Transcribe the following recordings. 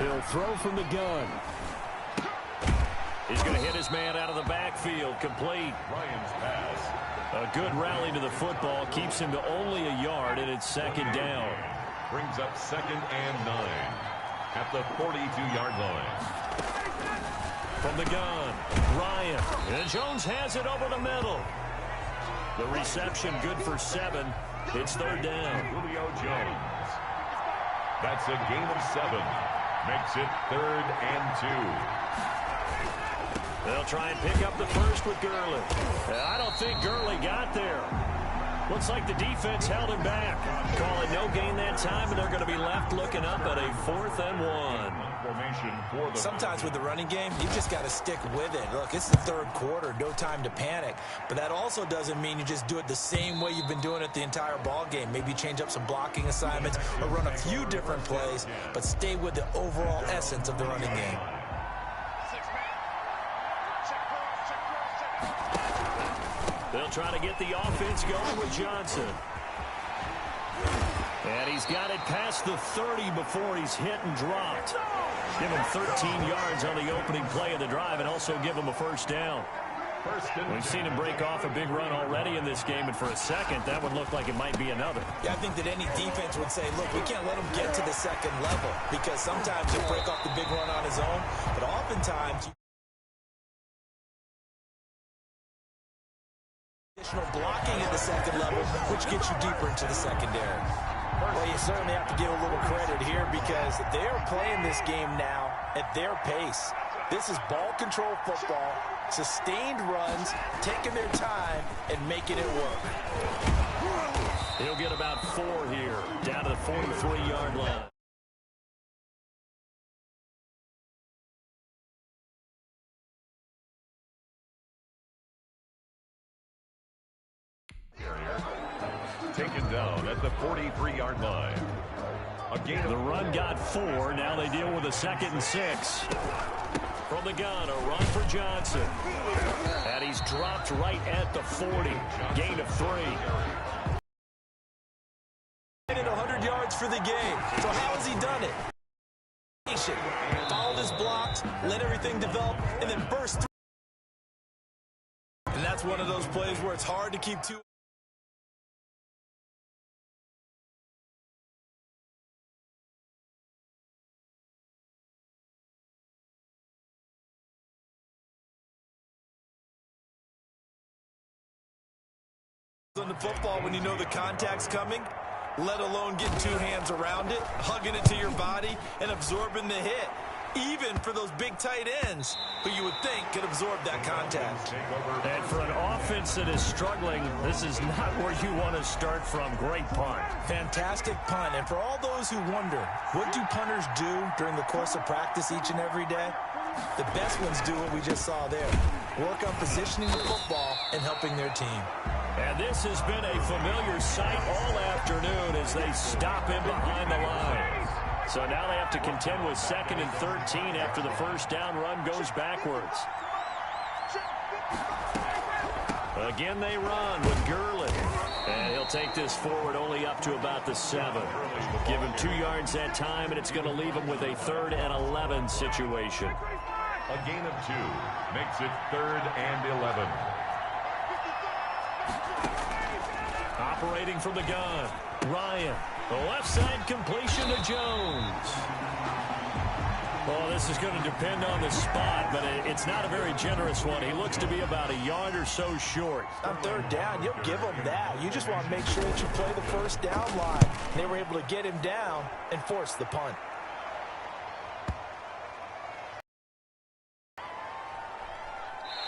He'll throw from the gun. He's going to hit his man out of the backfield. Complete. Ryan's pass. A good rally to the football. Keeps him to only a yard, and it's second down. Brings up 2nd and 9 at the 42-yard line. From the gun, Ryan. And Jones has it over the middle. The reception good for 7. It's third down. Julio Jones. That's a gain of 7. Makes it 3rd and 2. They'll try and pick up the first with Gurley. I don't think Gurley got there. Looks like the defense held him back. Call it no gain that time, and they're going to be left looking up at a 4th and 1. Sometimes with the running game, you just got to stick with it. Look, it's the third quarter, no time to panic. But that also doesn't mean you just do it the same way you've been doing it the entire ball game. Maybe change up some blocking assignments or run a few different plays, but stay with the overall essence of the running game. They'll try to get the offense going with Johnson. And he's got it past the 30 before he's hit and dropped. Give him 13 yards on the opening play of the drive and also give him a first down. We've seen him break off a big run already in this game, and for a second, that would look like it might be another. Yeah, I think that any defense would say, look, we can't let him get to the second level, because sometimes he'll break off the big run on his own, but oftentimes additional blocking at the second level, which gets you deeper into the secondary. Well, you certainly have to give a little credit here because they are playing this game now at their pace. This is ball control football, sustained runs, taking their time and making it work. He'll get about 4 here, down to the 43-yard line. Taken down at the 43-yard line. The run got 4. Now they deal with a 2nd and 6. From the gun, a run for Johnson. And he's dropped right at the 40. Gain of 3. 100 yards for the game. So how has he done it? Followed his blocks, let everything develop, and then burst through. And that's one of those plays where it's hard to keep two. On the football when you know the contact's coming, let alone getting 2 hands around it, hugging it to your body, and absorbing the hit. Even for those big tight ends who you would think could absorb that contact. And for an offense that is struggling, this is not where you want to start from. Great punt. Fantastic punt. And for all those who wonder, what do punters do during the course of practice each and every day? The best ones do what we just saw there. Work on positioning the football and helping their team. And this has been a familiar sight all afternoon as they stop him behind the line. So now they have to contend with 2nd and 13 after the first down run goes backwards. Again they run with Gurley. And he'll take this forward only up to about the 7. Give him 2 yards that time, and it's going to leave him with a 3rd and 11 situation. A gain of 2 makes it 3rd and 11. Operating from the gun, Ryan. The left side completion to Jones. Well, this is going to depend on the spot, but it's not a very generous one. He looks to be about a yard or so short. On 3rd down, you'll give him that. You just want to make sure that you play the first down line. They were able to get him down and force the punt.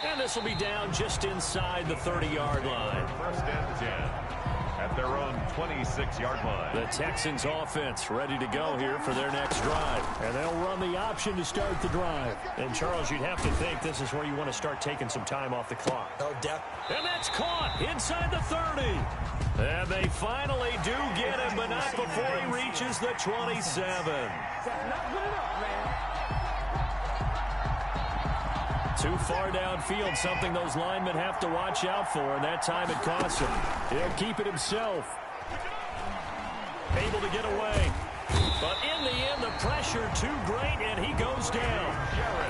And this will be down just inside the 30-yard line. 1st and 10 at their own 26-yard line. The Texans offense ready to go here for their next drive. And they'll run the option to start the drive. And, Charles, you'd have to think this is where you want to start taking some time off the clock. No doubt. And that's caught inside the 30. And they finally do get him, but not before he reaches the 27. Too far downfield, something those linemen have to watch out for, and that time it costs him. He'll keep it himself. Able to get away. But in the end, the pressure pressure too great, and he goes down.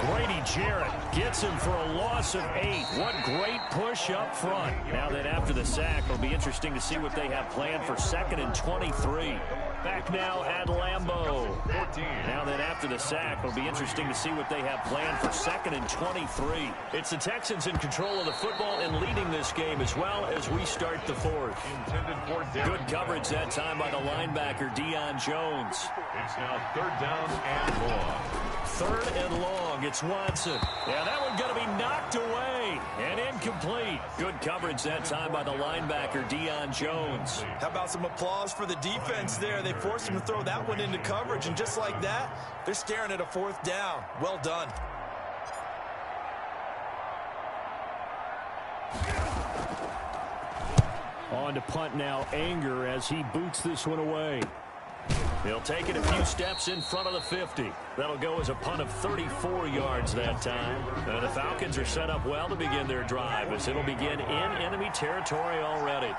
Grady Jarrett gets him for a loss of 8. What great push up front. Now then, after the sack, it'll be interesting to see what they have planned for 2nd and 23. Back now at Lambeau. Now then, after the sack, it'll be interesting to see what they have planned for 2nd and 23. It's the Texans in control of the football and leading this game as well as we start the 4th. Good coverage that time by the linebacker, Deion Jones. It's now 3rd down and long. 3rd and long. It's Watson. Yeah, that one going to be knocked away and incomplete. Good coverage that time by the linebacker, Deion Jones. How about some applause for the defense there? They forced him to throw that one into coverage, and just like that, they're staring at a 4th down. Well done. On to punt now, Anger, as he boots this one away. He'll take it a few steps in front of the 50. That'll go as a punt of 34 yards that time. The Falcons are set up well to begin their drive, as it'll begin in enemy territory already.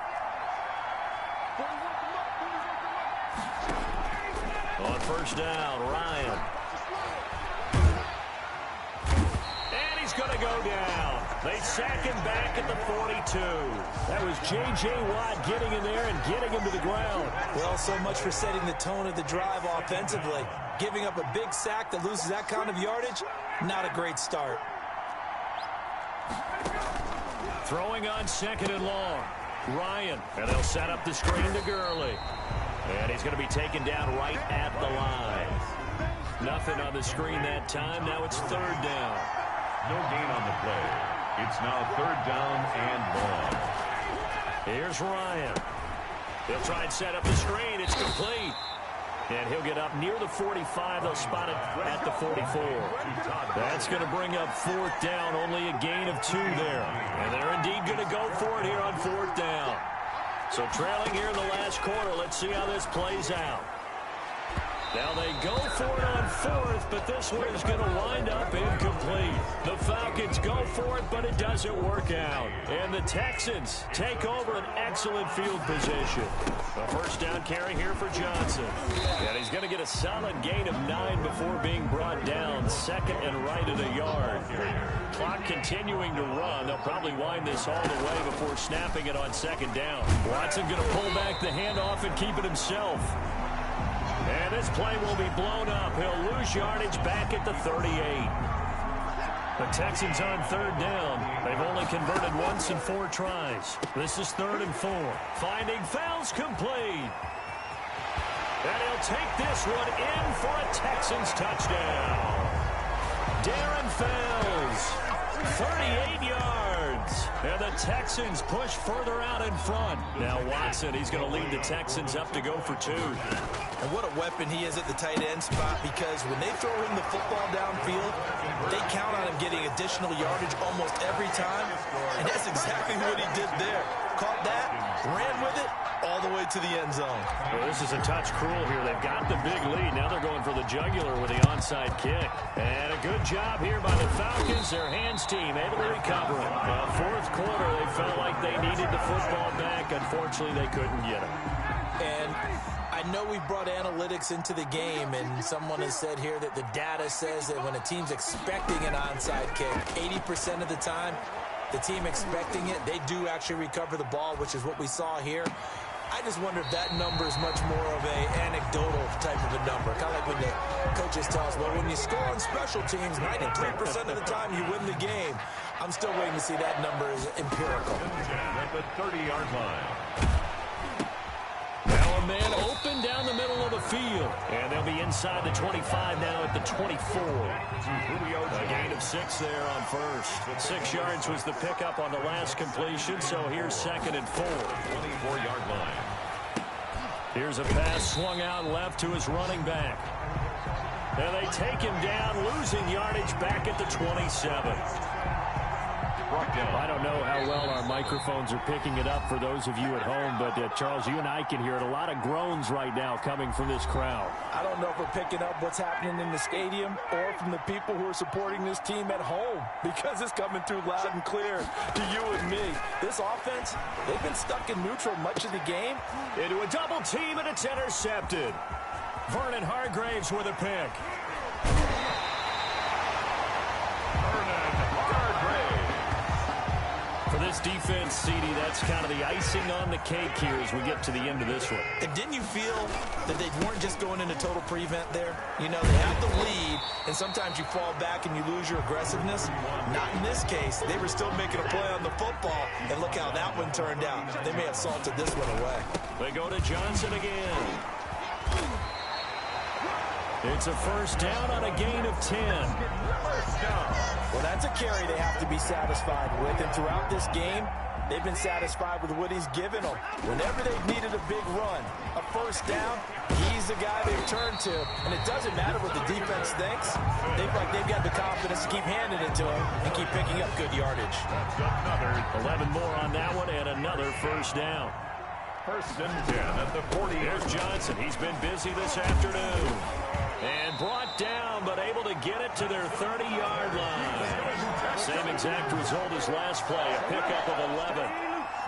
On 1st down, Ryan. And he's going to go down. They sack him back at the 42. That was J.J. Watt getting in there and getting him to the ground. Well, so much for setting the tone of the drive offensively. Giving up a big sack that loses that kind of yardage, not a great start. Throwing on 2nd and long. Ryan, and they'll set up the screen to Gurley. And he's going to be taken down right at the line. Nothing on the screen that time. Now it's 3rd down. No gain on the play. It's now 3rd down and long. Here's Ryan. He'll try and set up the screen. It's complete. And he'll get up near the 45. They'll spot it at the 44. That's going to bring up 4th down. Only a gain of 2 there. And they're indeed going to go for it here on 4th down. So trailing here in the last quarter. Let's see how this plays out. Now they go for it on 4th, but this one is going to wind up incomplete. The Falcons go for it, but it doesn't work out. And the Texans take over an excellent field position. A 1st down carry here for Johnson. And he's going to get a solid gain of 9 before being brought down. 2nd and right at a yard. Clock continuing to run. They'll probably wind this all the way before snapping it on 2nd down. Watson going to pull back the handoff and keep it himself. And this play will be blown up. He'll lose yardage back at the 38. The Texans on 3rd down. They've only converted once in 4 tries. This is 3rd and 4. Finding Fells complete. And he'll take this one in for a Texans touchdown. Darren Fells, 38 yards. And the Texans push further out in front. Now Watson, he's going to lead the Texans up to go for 2. And what a weapon he is at the tight end spot, because when they throw him the football downfield, they count on him getting additional yardage almost every time. And that's exactly what he did there. Caught that, ran with it, all the way to the end zone. Well, this is a touch cruel here. They've got the big lead. Now they're going for the jugular with the onside kick. And a good job here by the Falcons. Their hands team able to recover it. Well, 4th quarter, they felt like they needed the football back. Unfortunately, they couldn't get it. And I know we brought analytics into the game, and someone has said here that the data says that when a team's expecting an onside kick, 80% of the time, the team expecting it, they do actually recover the ball, which is what we saw here. I just wonder if that number is much more of a anecdotal type of a number. Kind of like when the coaches tell us, well, when you score on special teams, 93% of the time you win the game. I'm still waiting to see that number is empirical. At the 30-yard line. Now a man open down the middle of the field. And they'll be inside the 25 now at the 24. A gain of 6 there on 1st. 6 yards was the pickup on the last completion, so here's 2nd and 4. 24-yard line. Here's a pass swung out left to his running back. And they take him down, losing yardage back at the 27. I don't know how well our microphones are picking it up for those of you at home, but Charles, you and I can hear it. A lot of groans right now coming from this crowd. I don't know if we're picking up what's happening in the stadium or from the people who are supporting this team at home, because it's coming through loud and clear to you and me. This offense, they've been stuck in neutral much of the game. Into a double team, and it's intercepted. Vernon Hargraves with a pick. this defense, CD, that's kind of the icing on the cake here as we get to the end of this one. And didn't you feel that they weren't just going into total prevent there? You know, they had the lead, and sometimes you fall back and you lose your aggressiveness. Not in this case. They were still making a play on the football, and look how that one turned out. They may have salted this one away. They go to Johnson again. It's a first down on a gain of 10. Well, that's a carry they have to be satisfied with, and throughout this game, they've been satisfied with what he's given them. Whenever they've needed a big run, a first down, he's the guy they've turned to. And it doesn't matter what the defense thinks. They feel like they've got the confidence to keep handing it to him and keep picking up good yardage. 11 more on that one and another first down. First and 10 at the 40. Here's Johnson. He's been busy this afternoon. And brought down, but able to get it to their 30-yard line. Same exact result as last play, a pickup of 11.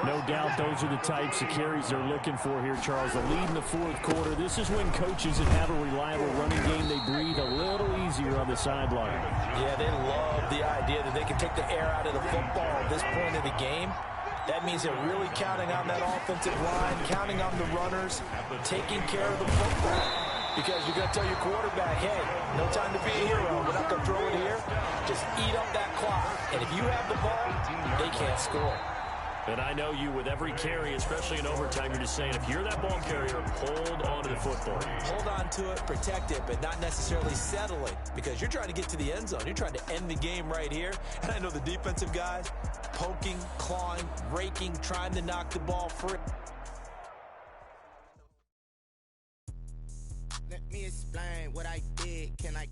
No doubt those are the types of carries they're looking for here, Charles. The lead in the fourth quarter. This is when coaches that have a reliable running game, they breathe a little easier on the sideline. Yeah, they love the idea that they can take the air out of the football at this point of the game. That means they're really counting on that offensive line, counting on the runners, taking care of the football. Because you're going to tell your quarterback, hey, no time to be a hero. We're not going to throw it here. Just eat up that clock. And if you have the ball, they can't score. And I know you with every carry, especially in overtime, you're just saying, if you're that ball carrier, hold on to the football. Hold on to it, protect it, but not necessarily settle it. Because you're trying to get to the end zone. You're trying to end the game right here. And I know the defensive guys poking, clawing, raking, trying to knock the ball free. Let me explain what I did. Can I